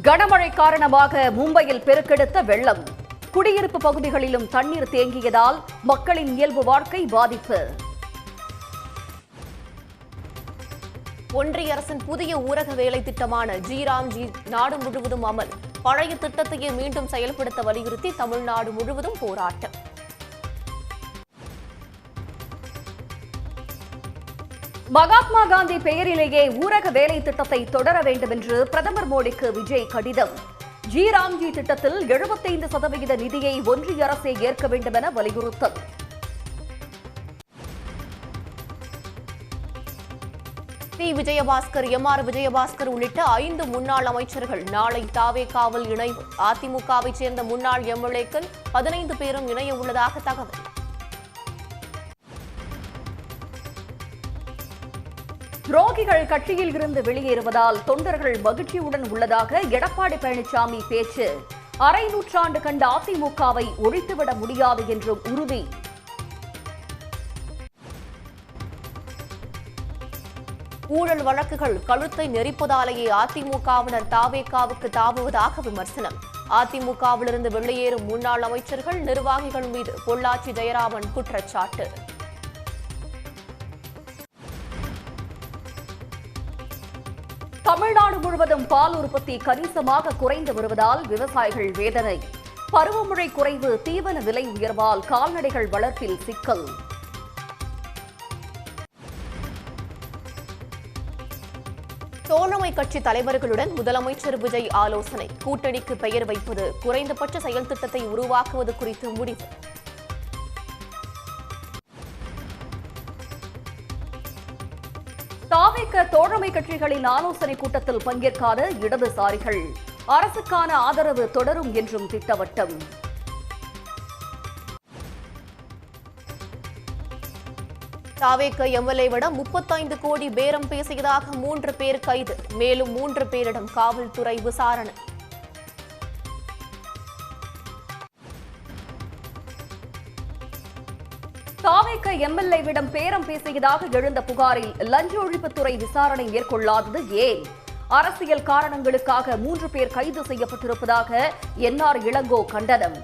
கனமழை காரணமாக மும்பையில் பெருக்கெடுத்த வெள்ளம். குடியிருப்பு பகுதிகளிலும் தண்ணீர் தேங்கியதால் மக்களின் இயல்பு வாழ்க்கை பாதிப்பு. ஒன்றிய அரசின் புதிய ஊரக வேலை திட்டமான ஜி நாடு முழுவதும் அமல். பழைய திட்டத்தையே மீண்டும் செயல்படுத்த வலியுறுத்தி தமிழ்நாடு முழுவதும் போராட்டம். மகாத்மா காந்தி பெயரிலேயே ஊரக வேலை திட்டத்தை தொடர வேண்டும் என்று பிரதமர் மோடிக்கு விஜய் கடிதம். ஜி திட்டத்தில் 75% நிதியை ஒன்றிய அரசே ஏற்க வேண்டும் என வலியுறுத்தல். விஜயபாஸ்கர், விஜயபாஸ்கர் உள்ளிட்ட 5 முன்னாள் அமைச்சர்கள் நாளை தாவேகாவில் இணைவு. அதிமுகவை சேர்ந்த முன்னாள் எம்எல்ஏக்கள் 15 பேரும் இணைய உள்ளதாக தகவல். துரோகிகள் கட்சியில் இருந்து வெளியேறுவதால் தொண்டர்கள் மகிழ்ச்சியுடன் உள்ளதாக எடப்பாடி பழனிசாமி பேச்சு. அரை நூற்றாண்டு கண்ட அதிமுகவை ஒழித்துவிட முடியாது என்றும் உறுதி. ஊழல் வழக்குகள் கழுத்தை நெரிப்பதாலேயே அதிமுகவினர் தாவேகாவுக்கு தாவுவதாக விமர்சனம். அதிமுகவிலிருந்து வெளியேறும் முன்னாள் அமைச்சர்கள், நிர்வாகிகள் மீது பொள்ளாச்சி ஜெயராமன் குற்றச்சாட்டு. தமிழ்நாடு முழுவதும் பால் உற்பத்தி கணிசமாக குறைந்து வருவதால் விவசாயிகள் வேதனை. பருவமழை குறைவு, தீவன விலை உயர்வால் கால்நடைகள் வளர்ப்பில் சிக்கல். தோழமை கட்சி தலைவர்களுடன் முதலமைச்சர் விஜய் ஆலோசனை. கூட்டணிக்கு பெயர் வைப்பது, குறைந்தபட்ச செயல் திட்டத்தை உருவாக்குவது குறித்து முடிவு. தாவேக தோழமை கட்சிகளின் ஆலோசனை கூட்டத்தில் பங்கேற்காத இடதுசாரிகள். அரசுக்கான ஆதரவு தொடரும் என்றும் திட்டவட்டம். தாவேக எம்எல்ஏவிடம் 35 கோடி பேரம் பேசியதாக 3 பேர் கைது. மேலும் 3 பேரிடம் காவல்துறை விசாரணை. தாவேக எம்எல்ஏவிடம் பேரம் பேசியதாக எழுந்த புகாரில் லஞ்ச ஒழிப்புத்துறை விசாரணை மேற்கொள்ளாதது ஏன்? அரசியல் காரணங்களுக்காக 3 பேர் கைது செய்யப்பட்டிருப்பதாக என்ஆர் இளங்கோ கண்டனம்.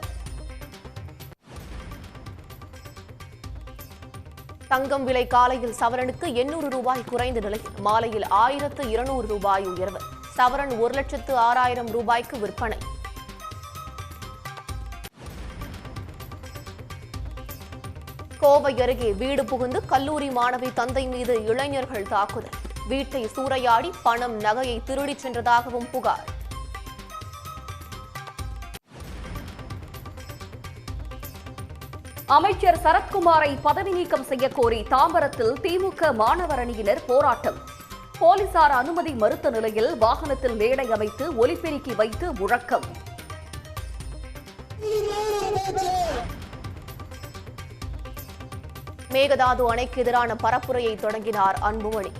தங்கம் விலை காலையில் சவரனுக்கு 800 ரூபாய் குறைந்த நிலையில் மாலையில் 1200 ரூபாய் உயர்வு. சவரன் 1,06,000 ரூபாய்க்கு விற்பனை. கோவை அருகே வீடு புகுந்து கல்லூரி மாணவி தந்தை மீது இளைஞர்கள் தாக்குதல். வீட்டை சூறையாடி பணம், நகையை திருடிச் சென்றதாகவும் புகார். அமைச்சர் சரத்குமாரை பதவி நீக்கம் செய்ய கோரி தாம்பரத்தில் திமுக மாணவர் அணியினர் போராட்டம். போலீசார் அனுமதி மறுத்த நிலையில் வாகனத்தில் மேடை அமைத்து ஒலிபெருக்கி வைத்து முழக்கம். மேகதாது அணைக்கு எதிரான பரப்புரையை தொடங்கினார் அன்புமணி.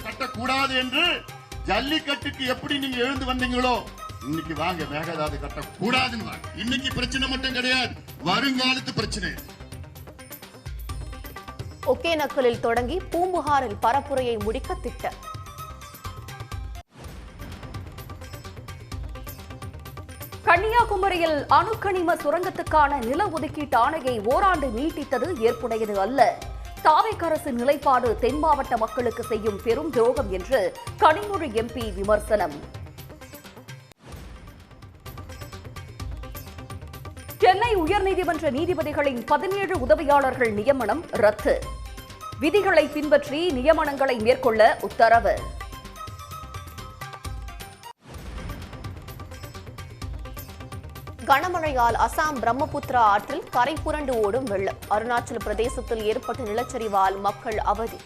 கட்டக்கூடாது என்று ஜல்லிக்கட்டுக்கு எப்படி நீங்க எழுந்து வந்தீங்களோ இன்னைக்கு வாங்க மேகதாது கட்டக்கூடாதுன்னு வாங்க. இன்னைக்கு பிரச்சனை மட்டும் கிடையாது, வருங்காலத்து பிரச்சனை. ஒகேனக்கலில் தொடங்கி பூம்புகாரில் பரப்புரையை முடிக்க திட்டம். கன்னியாகுமரியில் அணுக்கனிம சுரங்கத்துக்கான நில ஒதுக்கீட்டு ஆணையை ஓராண்டு நீட்டித்தது ஏற்புடையது அல்ல. தாவேக அரசு நிலைப்பாடு தென் மாவட்ட மக்களுக்கு செய்யும் பெரும் துரோகம் என்று கனிமொழி எம்பி விமர்சனம். சென்னை உயர்நீதிமன்ற நீதிபதிகளின் 17 உதவியாளர்கள் நியமனம் ரத்து. விதிகளை பின்பற்றி நியமனங்களை மேற்கொள்ள உத்தரவு. கனமழையால் அசாம் பிரம்மபுத்திரா ஆற்றில் கரை புரண்டு ஓடும் வெள்ளம். அருணாச்சல பிரதேசத்தில் ஏற்பட்ட நிலச்சரிவால் மக்கள் அவதி.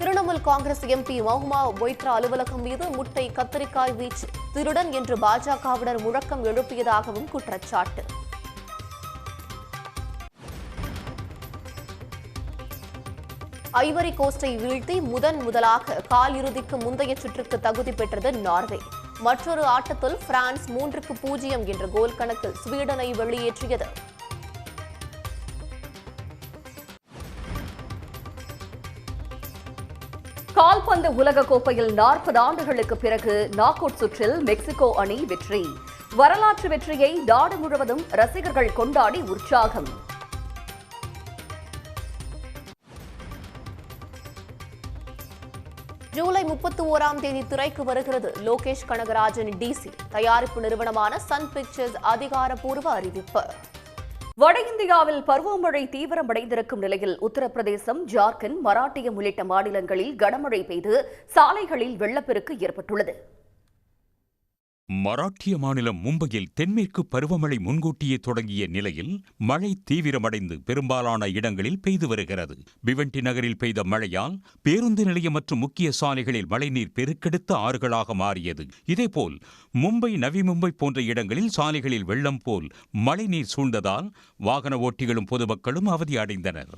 திரிணாமுல் காங்கிரஸ் எம்பி மஹுமா மொய்த்ரா அலுவலகம் மீது முட்டை, கத்தரிக்காய் வீச்சு. திருடன் என்று பாஜகவினர் முழக்கம் எழுப்பியதாகவும் குற்றச்சாட்டு. ஐவரி கோஸ்டை வீழ்த்தி முதலாக காலிறுதிக்கு முந்தைய சுற்றுக்கு தகுதி பெற்றது நார்வே. மற்றொரு ஆட்டத்தில் பிரான்ஸ் 3-0 என்ற கோல் கணக்கில் ஸ்வீடனை வெளியேற்றியது. கால்பந்து உலக கோப்பையில் 40 ஆண்டுகளுக்கு பிறகு நாக் அவுட் சுற்றில் மெக்சிகோ அணி வெற்றி. வரலாற்று வெற்றியை நாடு முழுவதும் ரசிகர்கள் கொண்டாடி உற்சாகம். ஜூலை 31ஆம் தேதி திரைக்கு வருகிறது லோகேஷ் கனகராஜன் டிசி. தயாரிப்பு நிறுவனமான சன் பிக்சர்ஸ் அதிகாரப்பூர்வ அறிவிப்பு. வட இந்தியாவில் பருவமழை தீவிரமடைந்திருக்கும் நிலையில் உத்தரப்பிரதேசம், ஜார்க்கண்ட், மராட்டியம் உள்ளிட்ட மாநிலங்களில் கனமழை பெய்து சாலைகளில் வெள்ளப்பெருக்கு ஏற்பட்டுள்ளது. மராட்டிய மாநிலம் மும்பையில் தென்மேற்கு பருவமழை முன்கூட்டியே தொடங்கிய நிலையில் மழை தீவிரமடைந்து பெரும்பாலான இடங்களில் பெய்து வருகிறது. பிவண்டி நகரில் பெய்த மழையால் பேருந்து நிலையம் மற்றும் முக்கிய சாலைகளில் மழைநீர் பெருக்கெடுத்த ஆறுகளாக மாறியது. இதேபோல் மும்பை, நவி மும்பை போன்ற இடங்களில் சாலைகளில் வெள்ளம் போல் மழைநீர் சூழ்ந்ததால் வாகன ஓட்டிகளும் பொதுமக்களும் அவதி அடைந்தனர்.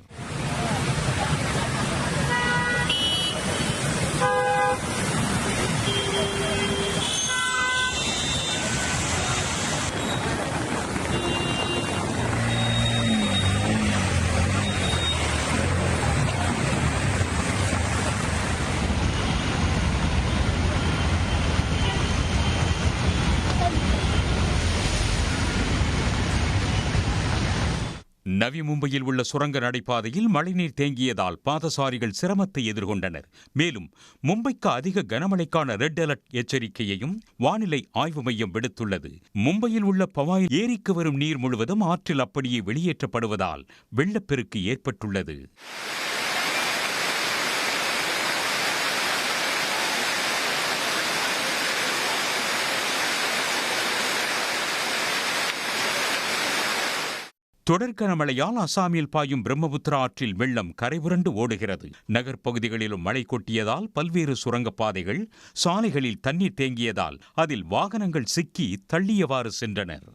நவி மும்பையில் உள்ள சுரங்க நடைபாதையில் மழைநீர் தேங்கியதால் பாதசாரிகள் சிரமத்தை எதிர்கொண்டனர். மேலும் மும்பைக்கு அதிக கனமழைக்கான ரெட் அலர்ட் எச்சரிக்கையையும் வானிலை ஆய்வு மையம் விடுத்துள்ளது. மும்பையில் உள்ள பவாய் ஏரிக்கு வரும் நீர் முழுவதும் ஆற்றில் அப்படியே வெளியேற்றப்படுவதால் வெள்ளப்பெருக்கு ஏற்பட்டுள்ளது. தொடர் கனமழையால் அசாமில் பாயும் பிரம்மபுத்திரா ஆற்றில் வெள்ளம் கரைபுரண்டு ஓடுகிறது. நகர்ப்பகுதிகளிலும் மழை கொட்டியதால் பல்வேறு சுரங்கப்பாதைகள், சாலைகளில் தண்ணீர் தேங்கியதால் அதில் வாகனங்கள் சிக்கி தள்ளியவாறு சென்றனர்.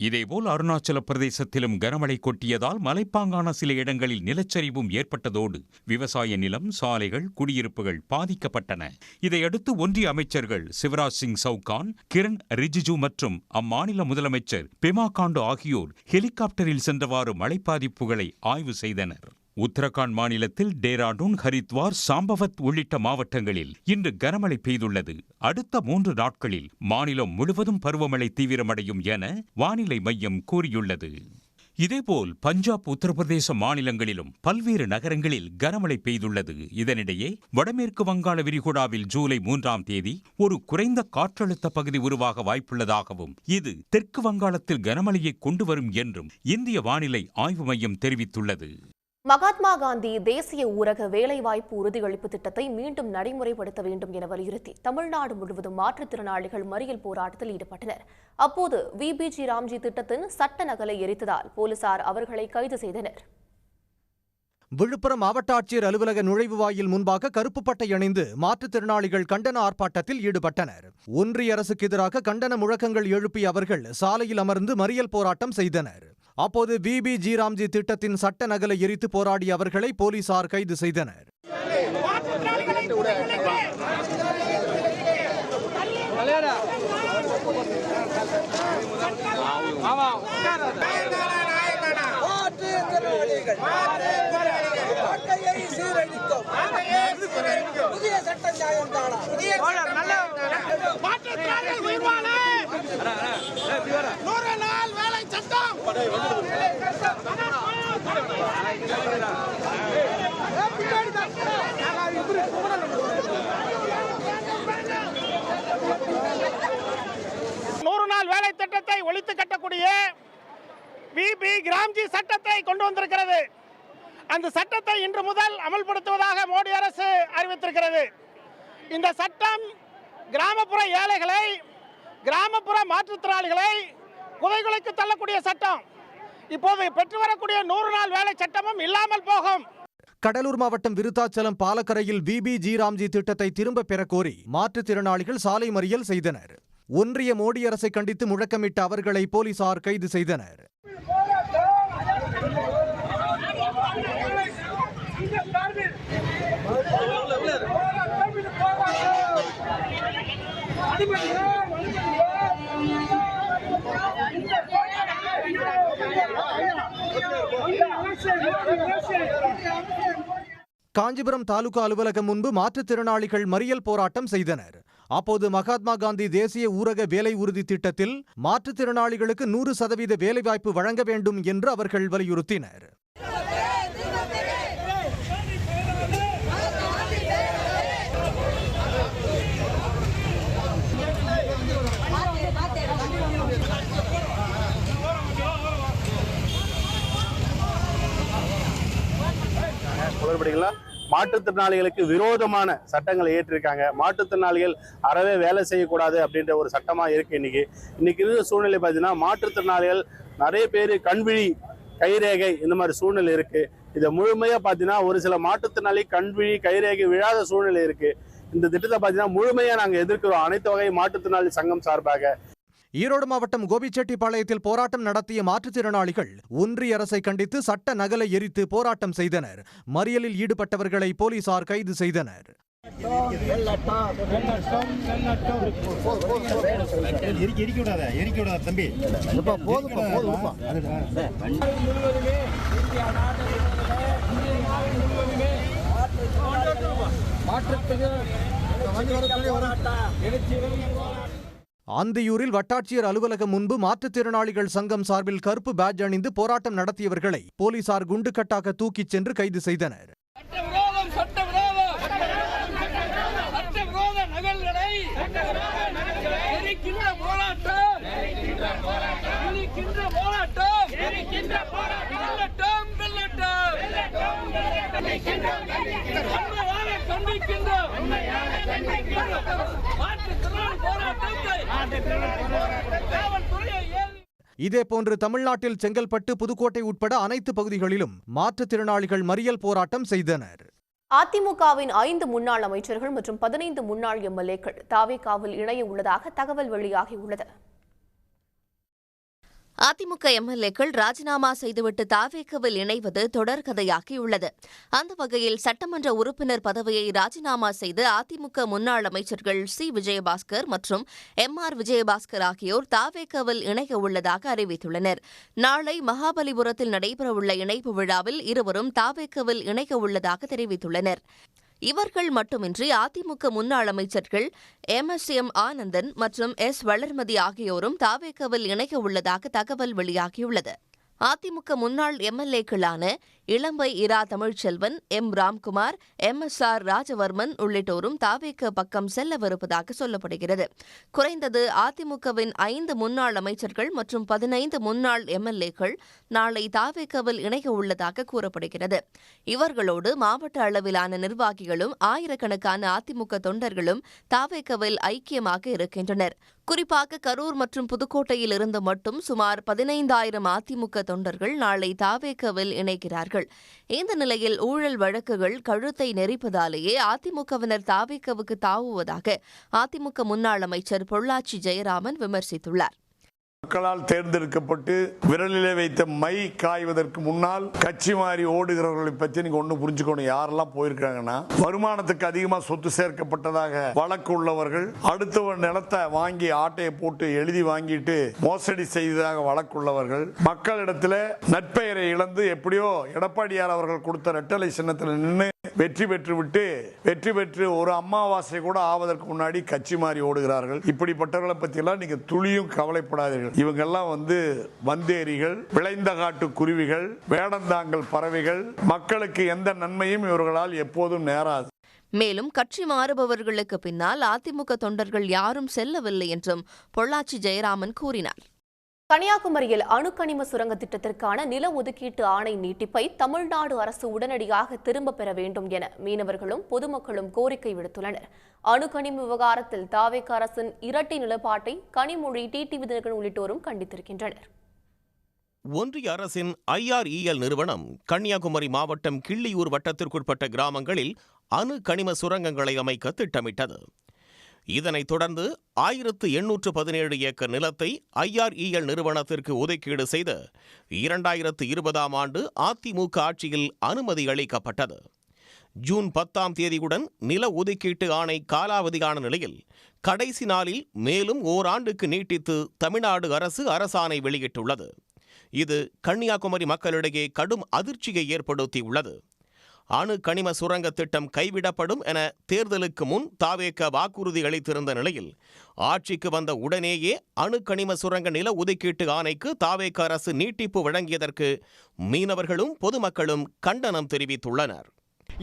இதேபோல் அருணாச்சல பிரதேசத்திலும் கனமழை கொட்டியதால் மலைப்பாங்கான சில இடங்களில் நிலச்சரிவும் ஏற்பட்டதோடு விவசாய நிலம், சாலைகள், குடியிருப்புகள் பாதிக்கப்பட்டன. இதையடுத்து ஒன்றிய அமைச்சர்கள் சிவராஜ் சிங் சவுகான், கிரண் ரிஜிஜு மற்றும் அம்மாநில முதலமைச்சர் பெமா காண்டு ஆகியோர் ஹெலிகாப்டரில் சென்றவாறு மழை பாதிப்புகளை ஆய்வு செய்தனர். உத்தரகாண்ட் மாநிலத்தில் டேராடூன், ஹரித்வார், சாம்பவத் உள்ளிட்ட மாவட்டங்களில் இன்று கனமழை பெய்துள்ளது. அடுத்த 3 நாட்களில் மாநிலம் முழுவதும் பருவமழை தீவிரமடையும் என வானிலை மையம் கூறியுள்ளது. இதேபோல் பஞ்சாப், உத்தரப்பிரதேச மாநிலங்களிலும் பல்வேறு நகரங்களில் கனமழை பெய்துள்ளது. இதனிடையே வடமேற்கு வங்காள விரிகுடாவில் ஜூலை 3ஆம் தேதி ஒரு குறைந்த காற்றழுத்த பகுதி உருவாக வாய்ப்புள்ளதாகவும் இது தெற்கு வங்காளத்தில் கனமழையை கொண்டு வரும் என்றும் இந்திய வானிலை ஆய்வு மையம் தெரிவித்துள்ளது. மகாத்மா காந்தி தேசிய ஊரக வேலைவாய்ப்பு உறுதியளிப்பு திட்டத்தை மீண்டும் நடைமுறைப்படுத்த வேண்டும் என வலியுறுத்தி தமிழ்நாடு முழுவதும் மாற்றுத்திறனாளிகள் மறியல் போராட்டத்தில் ஈடுபட்டனர். அப்போது விபிஜி ராம்ஜி திட்டத்தின் சட்ட நகலை எரித்ததால் போலீசார் அவர்களை கைது செய்தனர். விழுப்புரம் மாவட்ட ஆட்சியர் அலுவலக நுழைவு வாயில் முன்பாக கருப்பு பட்டை அணிந்து மாற்றுத்திறனாளிகள் கண்டன ஆர்ப்பாட்டத்தில் ஈடுபட்டனர். ஒன்றிய அரசுக்கு எதிராக கண்டன முழக்கங்கள் எழுப்பிய அவர்கள் சாலையில் அமர்ந்து மறியல் போராட்டம் செய்தனர். அப்போது விபிஜி ராம்ஜி திட்டத்தின் சட்ட நகலை எரித்து போராடிய அவர்களை போலீசார் கைது செய்தனர். புதிய சட்ட நியாயம் தானா? வேலை சட்டம் 100 நாள் வேலை திட்டத்தை ஒழித்து கட்டக்கூடிய விபி ராம்ஜி சட்டத்தை கொண்டு வந்திருக்கிறது. அந்த சட்டத்தை இன்று முதல் அமல்படுத்துவதாக மோடி அரசு அறிவித்திருக்கிறது. இந்த சட்டம் கிராமப்புற ஏழைகளை, கிராமப்புற மாற்றுத்திறனாளிகளை குதைகுலைக்கு தள்ளக்கூடிய சட்டம். இப்போது பெற்று வரக்கூடிய 100 நாள் வேலை சட்டமும் இல்லாமல் போகும். கடலூர் மாவட்டம் விருத்தாச்சலம் பாலக்கரையில் விபிஜி ராம்ஜி திட்டத்தை திரும்ப பெற கோரி மாற்றுத்திறனாளிகள் சாலை மறியல் செய்தனர். ஒன்றிய மோடி அரசை கண்டித்து முழக்கமிட்ட அவர்களை போலீசார் கைது செய்தனர். காஞ்சிபுரம் தாலுகா அலுவலகம் முன்பு மாற்றுத்திறனாளிகள் மறியல் போராட்டம் செய்தனர். அப்போது மகாத்மா காந்தி தேசிய ஊரக வேலை உறுதி திட்டத்தில் மாற்றுத்திறனாளிகளுக்கு 100% வேலைவாய்ப்பு வழங்க வேண்டும் என்று அவர்கள் வலியுறுத்தினர். மாற்றுத்திறனாளிகளுக்கு விரோதமான சட்டங்களை ஏற்றிருக்காங்க. மாற்றுத்திறனாளிகள் அறவே வேலை செய்யக்கூடாது அப்படின்ற ஒரு சட்டமா இருக்கு. இன்னைக்கு இருக்கிற சூழ்நிலை பார்த்தீங்கன்னா மாற்றுத்திறனாளிகள் நிறைய பேர் கண்விழி கைரேகை இந்த மாதிரி சூழ்நிலை இருக்கு. இதை முழுமையா பார்த்தீங்கன்னா ஒரு சில மாற்றுத்திறனாளி கண்விழி கைரேகை விழாத சூழ்நிலை இருக்கு. இந்த திட்டத்தை பார்த்தீங்கன்னா முழுமையா நாங்கள் எதிர்க்கிறோம் அனைத்து வகை மாற்றுத்திறனாளி சங்கம் சார்பாக. ஈரோடு மாவட்டம் கோபிச்செட்டிப்பாளையத்தில் போராட்டம் நடத்திய மாற்றுத்திறனாளிகள் ஒன்றிய அரசை கண்டித்து சட்ட நகலை எரித்து போராட்டம் செய்தனர். மறியலில் ஈடுபட்டவர்களை போலீசார் கைது செய்தனர். அந்தியூரில் வட்டாட்சியர் அலுவலகம் முன்பு மாற்றுத்திறனாளிகள் சங்கம் சார்பில் கருப்பு பேட்ஜ் அணிந்து போராட்டம் நடத்தியவர்களை போலீசார் குண்டுக்கட்டாக தூக்கிச் சென்று கைது செய்தனர். இதேபோன்று தமிழ்நாட்டில் செங்கல்பட்டு, புதுக்கோட்டை உட்பட அனைத்து பகுதிகளிலும் மாற்றுத்திறனாளிகள் மறியல் போராட்டம் செய்தனர். அதிமுகவின் 5 முன்னாள் அமைச்சர்கள் மற்றும் 15 முன்னாள் எம்எல்ஏக்கள் தாவேகாவில் இணைய உள்ளதாக தகவல் வெளியாகியுள்ளது. அதிமுக எம்எல்ஏக்கள் ராஜினாமா செய்துவிட்டு தாவேகாவில் இணைவது தொடர்கதையாகியுள்ளது. அந்த வகையில் சட்டமன்ற உறுப்பினர் பதவியை ராஜினாமா செய்து அதிமுக முன்னாள் அமைச்சர்கள் சி. விஜயபாஸ்கர் மற்றும் எம்.ஆர். விஜயபாஸ்கர் ஆகியோர் தாவேகாவில் இணைய உள்ளதாக அறிவித்துள்ளனர். நாளை மகாபலிபுரத்தில் நடைபெறவுள்ள இணைப்பு விழாவில் இருவரும் தாவேகாவில் இணைய உள்ளதாக தெரிவித்துள்ளனர். இவர்கள் மட்டுமின்றி அதிமுக முன்னாள் அமைச்சர்கள் எம்.எஸ்.எம். ஆனந்தன் மற்றும் எஸ். வளர்மதி ஆகியோரும் தாவேகாவில் இணைய உள்ளதாக தகவல் வெளியாகியுள்ளது. அதிமுக முன்னாள் எம்எல்ஏக்களான இளம்பை இரா தமிழ்ச்செல்வன், எம். ராம்குமார், எம்.எஸ்.ஆர். ராஜவர்மன் உள்ளிட்டோரும் தாவேக பக்கம் செல்லவிருப்பதாக சொல்லப்படுகிறது. குறைந்தது அதிமுகவின் 5 முன்னாள் அமைச்சர்கள் மற்றும் 15 முன்னாள் எம்எல்ஏக்கள் நாளை தாவேகாவில் இணைய உள்ளதாக கூறப்படுகிறது. இவர்களோடு மாவட்ட அளவிலான நிர்வாகிகளும் ஆயிரக்கணக்கான அதிமுக தொண்டர்களும் தாவேகாவில் ஐக்கியமாக இருக்கின்றனர். குறிப்பாக கரூர் மற்றும் புதுக்கோட்டையில் இருந்து மட்டும் சுமார் 15,000 அதிமுக தொண்டர்கள் நாளை தாவேகாவில் இணைகிறார்கள். இந்த நிலையில் ஊழல் வழக்குகள் கழுத்தை நெரிப்பதாலேயே அதிமுகவினர் தாவேகாவுக்கு தாவுவதாக அதிமுக முன்னாள் அமைச்சர் பொள்ளாச்சி ஜெயராமன் விமர்சித்துள்ளார். மக்களால் தேர்ந்தெடுக்கப்பட்டு விரலிலே வைத்த மை காய்வதற்கு முன்னால் கட்சி மாறி ஓடுகிறவர்களை பற்றி நீங்க ஒண்ணு புரிஞ்சுக்கணும். யாரெல்லாம் போயிருக்காங்கன்னா வருமானத்துக்கு அதிகமாக சொத்து சேர்க்கப்பட்டதாக வழக்கு உள்ளவர்கள், அடுத்த நிலத்தை வாங்கி ஆட்டையை போட்டு எழுதி வாங்கிட்டு மோசடி செய்ததாக வழக்குள்ளவர்கள், மக்களிடத்தில் நற்பெயரை இழந்து எப்படியோ எடப்பாடியார் அவர்கள் கொடுத்த ரெட்டலை சின்னத்தில் நின்று வெற்றி பெற்று ஒரு அமாவாசை கூட ஆவதற்கு முன்னாடி கட்சி மாறி ஓடுகிறார்கள். இப்படிப்பட்டவர்களை பத்தி எல்லாம் நீங்க துளியும் கவலைப்படாதீர்கள். இவங்கெல்லாம் வந்தேரிகள், விளைந்த காட்டு குருவிகள், வேடந்தாங்கல் பறவைகள். மக்களுக்கு எந்த நன்மையும் இவர்களால் எப்போதும் நேராது. மேலும் கட்சி மாறுபவர்களுக்கு பின்னால் அதிமுக தொண்டர்கள் யாரும் செல்லவில்லை என்றும் பொள்ளாச்சி ஜெயராமன் கூறினார். கன்னியாகுமரியில் அணுக்கனிம சுரங்க திட்டத்திற்கான நில ஒதுக்கீட்டு ஆணை நீட்டிப்பை தமிழ்நாடு அரசு உடனடியாக திரும்பப் பெற வேண்டும் என மீனவர்களும் பொதுமக்களும் கோரிக்கை விடுத்துள்ளனர். அணுக்கனிம விவகாரத்தில் தாவேக அரசின் இரட்டை நிலைப்பாட்டை கனிமொழி, டிடிவி தினகரன் உள்ளிட்டோரும் கண்டித்திருக்கின்றனர். ஒன்றிய அரசின் IREL நிறுவனம் கன்னியாகுமரி மாவட்டம் கிள்ளியூர் வட்டத்திற்குட்பட்ட கிராமங்களில் அணு கனிம சுரங்கங்களை அமைக்க திட்டமிட்டது. இதனைத் தொடர்ந்து 1817 ஏக்கர் நிலத்தை IREL நிறுவனத்திற்கு ஒதுக்கீடு செய்து 2020ஆம் ஆண்டு அதிமுக ஆட்சியில் அனுமதி அளிக்கப்பட்டது. ஜூன் 10ஆம் தேதியுடன் நில ஒதுக்கீட்டு ஆணை காலாவதியான நிலையில் கடைசி நாளில் மேலும் ஓராண்டுக்கு நீட்டித்து தமிழ்நாடு அரசு அரசாணை வெளியிட்டுள்ளது. இது கன்னியாகுமரி மக்களிடையே கடும் அதிர்ச்சியை ஏற்படுத்தியுள்ளது. அணு கனிம சுரங்க திட்டம் கைவிடப்படும் என தேர்தலுக்கு முன் தாவேக வாக்குறுதி அளித்திருந்த நிலையில் ஆட்சிக்கு வந்த உடனேயே அணு கனிம சுரங்க நில ஒதுக்கீட்டு ஆணைக்கு தாவேக அரசு நீட்டிப்பு வழங்கியதற்கு மீனவர்களும் பொதுமக்களும் கண்டனம் தெரிவித்துள்ளனர்.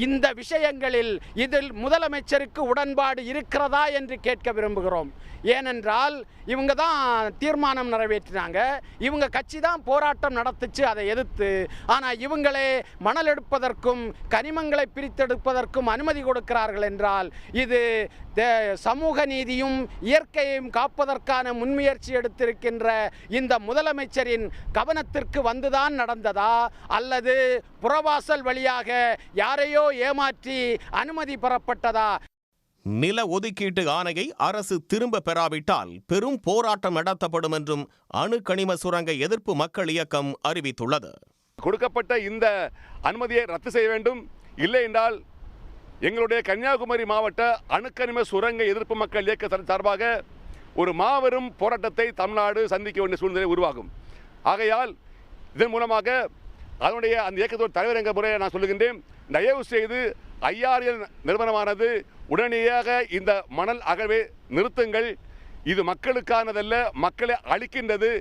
இந்த விஷயங்களில் இதில் முதலமைச்சருக்கு உடன்பாடு இருக்கிறதா என்று கேட்க விரும்புகிறோம். ஏனென்றால் இவங்க தான் தீர்மானம் நிறைவேற்றினாங்க, இவங்க கட்சி தான் போராட்டம் நடத்துச்சு அதை எதிர்த்து. ஆனால் இவங்களே மணல் எடுப்பதற்கும் கனிமங்களை பிரித்தெடுப்பதற்கும் அனுமதி கொடுக்கிறார்கள் என்றால் இது சமூக நீதியும் இயற்கையையும் காப்பதற்கான முன்முயற்சி எடுத்திருக்கின்ற இந்த முதலமைச்சரின் கவனத்திற்கு வந்துதான் நடந்ததா, அல்லது புறவாசல் வழியாக யாரையோ ஏமாற்றி அனுமதி பெறப்பட்டதா? நில ஒதுக்கீட்டு ஆணையை அரசு திரும்ப பெறாவிட்டால் பெரும் போராட்டம் நடத்தப்படும் என்றும் அணு கனிம சுரங்க எதிர்ப்பு மக்கள் இயக்கம் அறிவித்துள்ளது. கொடுக்கப்பட்ட இந்த அனுமதியை ரத்து செய்ய வேண்டும், இல்லை என்றால் எங்களுடைய கன்னியாகுமரி மாவட்ட அணுக்கனிம சுரங்க எதிர்ப்பு மக்கள் இயக்க சார்பாக ஒரு மாபெரும் போராட்டத்தை தமிழ்நாடு சந்திக்க வேண்டிய சூழ்நிலை உருவாகும். ஆகையால் இதன் மூலமாக அதனுடைய அந்த இயக்கத்தோட தலைவர் என்ற முறையை நான் சொல்லுகின்றேன், தயவு செய்து IRL நிறுவனமானது உடனடியாக இந்த மணல் அகழ்வை நிறுத்துங்கள். இது மக்களுக்கானதல்ல, மக்களை அழிக்கின்றது.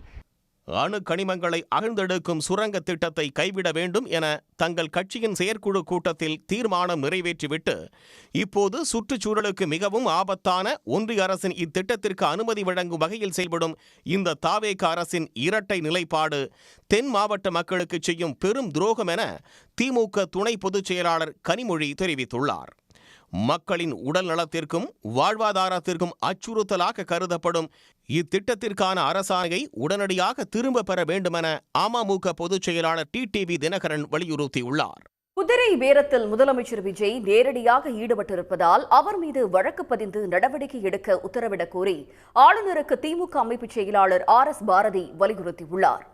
அணு கனிமங்களை அகழ்ந்தெடுக்கும் சுரங்க திட்டத்தை கைவிட வேண்டும் என தங்கள் கட்சியின் செயற்குழு கூட்டத்தில் தீர்மானம் நிறைவேற்றிவிட்டு இப்போது சுற்றுச்சூழலுக்கு மிகவும் ஆபத்தான ஒன்றிய அரசின் இத்திட்டத்திற்கு அனுமதி வழங்கும் வகையில் செயல்படும் இந்த தாவேக அரசின் இரட்டை நிலைப்பாடு தென் மாவட்ட மக்களுக்கு செய்யும் பெரும் துரோகம் என திமுக துணை பொதுச் செயலாளர் கனிமொழி தெரிவித்துள்ளார். மக்களின் உடல் நலத்திற்கும் வாழ்வாதாரத்திற்கும் அச்சுறுத்தலாக கருதப்படும் இத்திட்டத்திற்கான அரசாணையை உடனடியாக திரும்ப பெற வேண்டுமென அமமுக பொதுச் செயலாளர் TTV தினகரன் வலியுறுத்தியுள்ளார். குதிரை பேரத்தில் முதலமைச்சர் விஜய் நேரடியாக ஈடுபட்டிருப்பதால் அவர் மீது வழக்கு பதிந்து நடவடிக்கை எடுக்க உத்தரவிடக் கோரி ஆளுநருக்கு திமுக அமைப்பு செயலாளர் RS பாரதி வலியுறுத்தியுள்ளார்.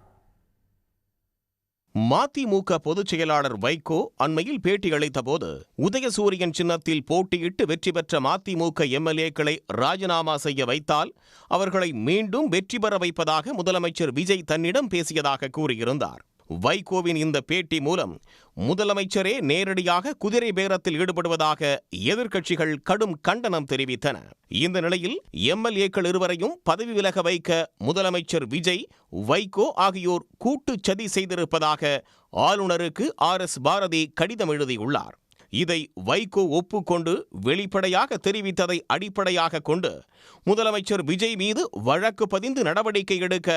மதிமுக பொதுச் செயலாளர் வைகோ அண்மையில் பேட்டியளித்த போது உதயசூரியன் சின்னத்தில் போட்டியிட்டு வெற்றி பெற்ற மதிமுக MLAக்களை ராஜினாமா செய்ய வைத்தால் அவர்களை மீண்டும் வெற்றி பெற வைப்பதாக முதலமைச்சர் விஜய் தன்னிடம் பேசியதாக கூறியிருந்தார். வைகோவின் இந்த பேட்டி மூலம் முதலமைச்சரே நேரடியாக குதிரை பேரத்தில் ஈடுபடுவதாக எதிர்க்கட்சிகள் கடும் கண்டனம் தெரிவித்தன. இந்த நிலையில் MLAக்கள் இருவரையும் பதவி விலக வைக்க முதலமைச்சர் விஜய், வைகோ ஆகியோர் கூட்டு சதி செய்திருப்பதாக ஆளுநருக்கு RS பாரதி கடிதம் எழுதியுள்ளார். இதை வைகோ ஒப்புக்கொண்டு வெளிப்படையாக தெரிவித்ததை அடிப்படையாக கொண்டு முதலமைச்சர் விஜய் மீது வழக்கு பதிந்து நடவடிக்கை எடுக்க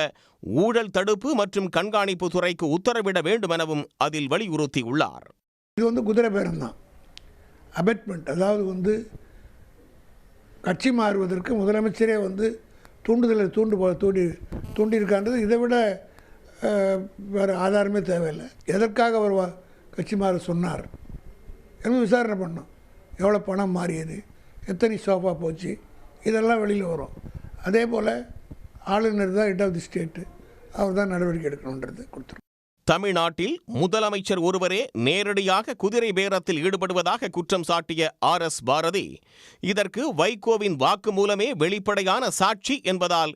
ஊழல் தடுப்பு மற்றும் கண்காணிப்பு துறைக்கு உத்தரவிட வேண்டும் எனவும் அதில் வலியுறுத்தியுள்ளார். இது குதிரை பேரம் தான், அபெட்மெண்ட். அதாவது கட்சி மாறுவதற்கு முதலமைச்சரே தூண்டுதலை தூண்டியிருக்கான்றது இதை விட வேறு ஆதாரமே தேவையில்லை. எதற்காக அவர் கட்சி மாற சொன்னார் என்று விசாரணை பண்ணோம். எவ்வளோ பணம் மாறியது, எத்தனை சோஃபா போச்சு, இதெல்லாம் வெளியில் வரும். அதே போல் ஆளுநர் தான் ஹெட் ஆஃப் தி ஸ்டேட்டு, அவர் தான் நடவடிக்கை எடுக்கணுன்றது கொடுத்துரும். தமிழ்நாட்டில் முதலமைச்சர் ஒருவரே நேரடியாக குதிரை பேரத்தில் ஈடுபடுவதாக குற்றம் சாட்டிய RS பாரதி இதற்கு வைகோவின் வாக்குமூலமே வெளிப்படையான சாட்சி என்பதால்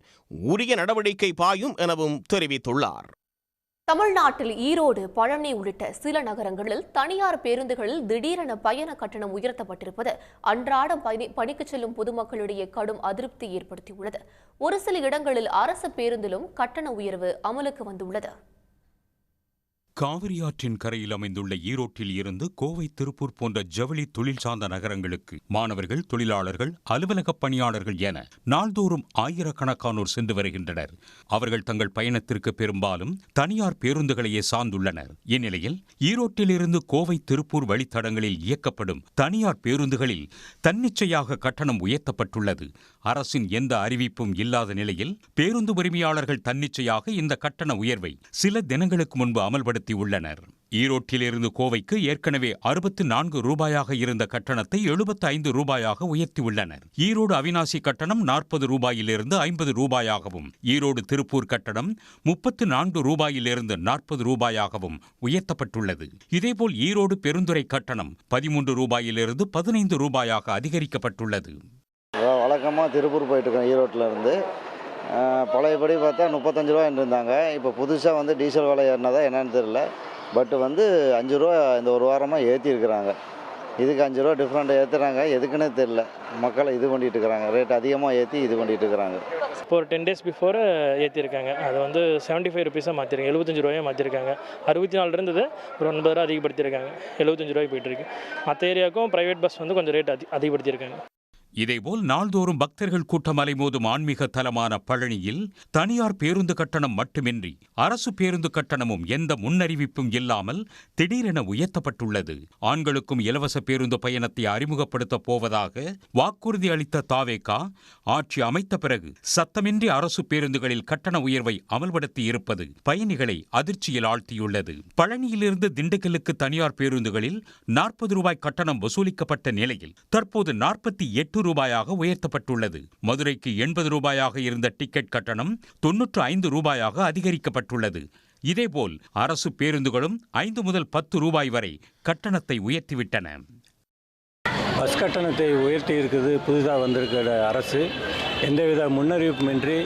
உரிய நடவடிக்கை பாயும் எனவும் தெரிவித்துள்ளார். தமிழ்நாட்டில் ஈரோடு, பழனி உள்ளிட்ட சில நகரங்களில் தனியார் பேருந்துகளில் திடீரென பயண கட்டணம் உயர்த்தப்பட்டிருப்பது அன்றாடம் பணிக்கு செல்லும் பொதுமக்களிடையே கடும் அதிருப்தி ஏற்படுத்தியுள்ளது. ஒரு சில இடங்களில் அரசு பேருந்திலும் கட்டண உயர்வு அமலுக்கு வந்துள்ளது. காவிரி ஆற்றின் கரையில் அமைந்துள்ள ஈரோட்டில் இருந்து கோவை, திருப்பூர் போன்ற ஜவுளி தொழில் சார்ந்த நகரங்களுக்கு மாணவர்கள், தொழிலாளர்கள், அலுவலக பணியாளர்கள் என நாள்தோறும் ஆயிரக்கணக்கானோர் சென்று வருகின்றனர். அவர்கள் தங்கள் பயணத்திற்கு பெரும்பாலும் தனியார் பேருந்துகளையே சார்ந்துள்ளனர். இந்நிலையில் ஈரோட்டில் இருந்து கோவை, திருப்பூர் வழித்தடங்களில் இயக்கப்படும் தனியார் பேருந்துகளில் தன்னிச்சையாக கட்டணம் உயர்த்தப்பட்டுள்ளது. அரசின் எந்த அறிவிப்பும் இல்லாத நிலையில் பேருந்து உரிமையாளர்கள் தன்னிச்சையாக இந்த கட்டண உயர்வை சில தினங்களுக்கு முன்பு அமல்படுத்தி உள்ளனர். ஈரோட்டிலிருந்து கோவைக்கு ஏற்கனவே 64 ரூபாயாக இருந்த கட்டணத்தை 75 ரூபாயாக உயர்த்தியுள்ளனர். ஈரோடு அவினாசி கட்டணம் 40 ரூபாயிலிருந்து 50 ரூபாயாகவும், ஈரோடு திருப்பூர் கட்டணம் 34 ரூபாயிலிருந்து 40 ரூபாயாகவும் உயர்த்தப்பட்டுள்ளது. இதேபோல் ஈரோடு பெருந்துறை கட்டணம் 13 ரூபாயிலிருந்து 15 ரூபாயாக அதிகரிக்கப்பட்டுள்ளது. வழக்கமாக திருப்பூர் போயிட்டு இருக்கோம் ஈரோட்டில் இருந்து. பழையபடி பார்த்தா 35 ரூபா இருந்தாங்க. இப்போ புதுசாக வந்து டீசல் விலை ஏறினதா என்னன்னு தெரியல. பட் வந்து 5 ரூபா இந்த ஒரு வாரமாக ஏற்றிருக்கிறாங்க. இதுக்கு 5 ரூபா டிஃப்ரெண்ட் ஏற்றுறாங்க, எதுக்குன்னே தெரியல. மக்களை இது பண்ணிட்டு இருக்கிறாங்க, ரேட் அதிகமாக ஏற்றி இது பண்ணிட்டு இருக்கிறாங்க. இப்போ ஒரு 10 டேஸ் பிஃபோர் ஏற்றிருக்காங்க. அது வந்து 75 ருபீஸாக மாற்றிருக்காங்க, 75 ரூபாயாக மாற்றிருக்காங்க. 64 இருந்தது, ஒரு 9 ரூபா அதிகப்படுத்தியிருக்காங்க, 75 ரூபாய்க்கு போயிட்டுருக்கு. மற்ற ஏரியாவுக்கும் ப்ரைவேட் பஸ் வந்து கொஞ்சம் ரேட் அதிகப்படுத்தியிருக்காங்க. இதேபோல் நாள்தோறும் பக்தர்கள் கூட்டம் அலைமோதும் ஆன்மீக தலமான பழனியில் தனியார் பேருந்து கட்டணம் மட்டுமின்றி அரசு பேருந்து கட்டணமும் எந்த முன்னறிவிப்பும் இல்லாமல் திடீரென உயர்த்தப்பட்டுள்ளது. ஆண்களுக்கும் இலவச பேருந்து பயணத்தை அறிமுகப்படுத்தப் போவதாக வாக்குறுதி அளித்த தாவேகா ஆட்சி அமைத்த பிறகு சத்தமின்றி அரசு பேருந்துகளில் கட்டண உயர்வை அமல்படுத்தி இருப்பது பயணிகளை அதிர்ச்சியில் ஆழ்த்தியுள்ளது. பழனியிலிருந்து திண்டுக்கல்லுக்கு தனியார் பேருந்துகளில் 40 ரூபாய் கட்டணம் வசூலிக்கப்பட்ட நிலையில் தற்போது 48 ரூபாயாக உயர்த்தப்பட்டுள்ளது. மதுரைக்கு 80 ரூபாயாக இருந்த டிக்கெட் கட்டணம் 95 ரூபாயாக அதிகரிக்கப்பட்டுள்ளது. இதேபோல் அரசு பேருந்துகளும் 5 முதல் 10 ரூபாய் வரை கட்டணத்தை உயர்த்திவிட்டன. பஸ் கட்டணத்தை உயர்த்தி இருக்குது புதிதாக வந்திருக்கிற அரசு. எந்தவித முன்னறிவிப்புமின்றி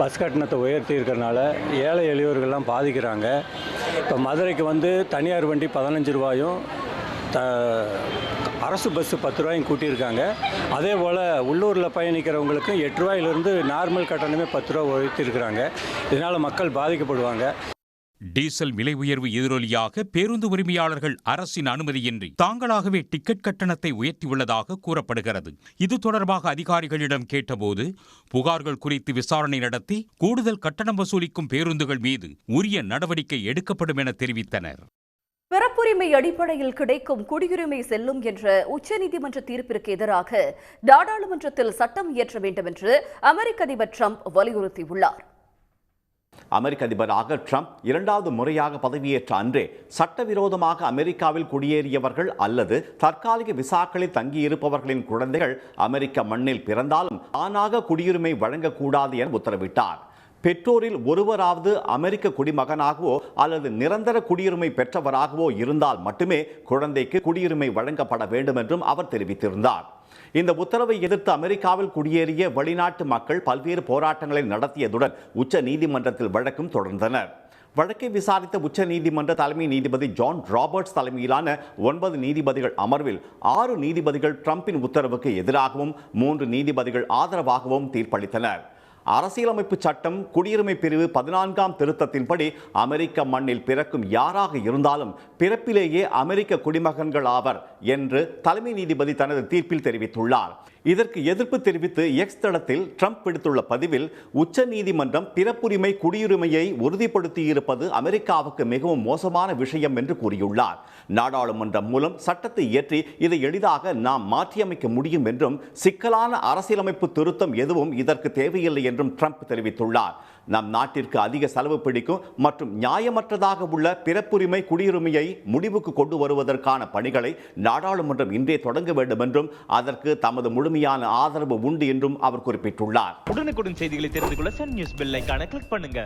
பஸ் கட்டணத்தை உயர்த்தி இருக்கிறனால ஏழை எளியோர்கள்லாம் பாதிக்கிறாங்க. இப்போ மதுரைக்கு வந்து தனியார் வண்டி 15 ரூபாயும் அரசு பஸ்ஸு 10 ரூபாயும் கூட்டியிருக்காங்க. அதே போல் உள்ளூரில் பயணிக்கிறவங்களுக்கு 8 ரூபாயிலிருந்து நார்மல் கட்டணமே 10 ரூபா உயர்த்தியிருக்கிறாங்க. இதனால் மக்கள் பாதிக்கப்படுவாங்க. டீசல் விலை உயர்வு எதிரொலியாக பேருந்து உரிமையாளர்கள் அரசின் அனுமதியின்றி தாங்களாகவே டிக்கெட் கட்டணத்தை உயர்த்தியுள்ளதாக கூறப்படுகிறது. இது தொடர்பாக அதிகாரிகளிடம் கேட்டபோது புகார்கள் குறித்து விசாரணை நடத்தி கூடுதல் கட்டணம் வசூலிக்கும் பேருந்துகள் மீது உரிய நடவடிக்கை எடுக்கப்படும் என தெரிவித்தனர். பிறப்புரிமை அடிப்படையில் கிடைக்கும் குடியுரிமை செல்லும் என்ற உச்சநீதிமன்ற தீர்ப்பிற்கு எதிராக நாடாளுமன்றத்தில் சட்டம் இயற்ற வேண்டும் என்று அமெரிக்க அதிபர் டிரம்ப் வலியுறுத்தியுள்ளார். அமெரிக்க அதிபராக ட்ரம்ப் 2வது முறையாக பதவியேற்ற அன்றே சட்டவிரோதமாக அமெரிக்காவில் குடியேறியவர்கள் அல்லது தற்காலிக விசாக்களில் தங்கியிருப்பவர்களின் குழந்தைகள் அமெரிக்க மண்ணில் பிறந்தாலும் தானாக குடியுரிமை வழங்கக்கூடாது என உத்தரவிட்டார். பெற்றோரில் ஒருவராவது அமெரிக்க குடிமகனாகவோ அல்லது நிரந்தர குடியுரிமை பெற்றவராகவோ இருந்தால் மட்டுமே குழந்தைக்கு குடியுரிமை வழங்கப்பட வேண்டும் என்றும் அவர் தெரிவித்திருந்தார். இந்த உத்தரவை எதிர்த்து அமெரிக்காவில் குடியேறிய வெளிநாட்டு மக்கள் பல்வேறு போராட்டங்களை நடத்தியதுடன் உச்ச நீதிமன்றத்தில் வழக்கும் தொடர்ந்தனர். வழக்கை விசாரித்த உச்ச நீதிமன்ற தலைமை நீதிபதி ஜான் ராபர்ட்ஸ் தலைமையிலான 9 நீதிபதிகள் அமர்வில் 6 நீதிபதிகள் ட்ரம்பின் உத்தரவுக்கு எதிராகவும் 3 நீதிபதிகள் ஆதரவாகவும் தீர்ப்பளித்தனர். அரசியலமைப்பு சட்டம் குடியுரிமை பிரிவு 14ஆம் திருத்தத்தின்படி அமெரிக்க மண்ணில் பிறக்கும் யாராக இருந்தாலும் பிறப்பிலேயே அமெரிக்க குடிமகன்கள் ஆவர் என்று தலைமை நீதிபதி தனது தீர்ப்பில் தெரிவித்துள்ளார். இதற்கு எதிர்ப்பு தெரிவித்து எக்ஸ் தளத்தில் ட்ரம்ப் விடுத்துள்ள பதிவில் உச்ச நீதிமன்றம் பிறப்புரிமை குடியுரிமையை உறுதிப்படுத்தியிருப்பது அமெரிக்காவுக்கு மிகவும் மோசமான விஷயம் என்று கூறியுள்ளார். நாடாளுமன்றம் மூலம் சட்டத்தை இயற்றி இதை எளிதாக நாம் மாற்றியமைக்க முடியும் என்றும் சிக்கலான அரசியலமைப்பு திருத்தம் எதுவும் இதற்கு தேவையில்லை என்றும் ட்ரம்ப் தெரிவித்துள்ளார். நம் நாட்டிற்கு அதிக செலவு பிடிக்கும் மற்றும் நியாயமற்றதாக உள்ள பிறப்புரிமை குடியுரிமையை முடிவுக்கு கொண்டு வருவதற்கான பணிகளை நாடாளுமன்றம் இன்றே தொடங்க வேண்டும் என்றும் அதற்கு தமது முழுமையான ஆதரவு உண்டு என்றும் அவர் குறிப்பிட்டுள்ளார். உடனுக்குடன் செய்திகளை தெரிந்து கொள்ள சன் நியூஸ் பெல் ஐகானை கிளிக் பண்ணுங்க.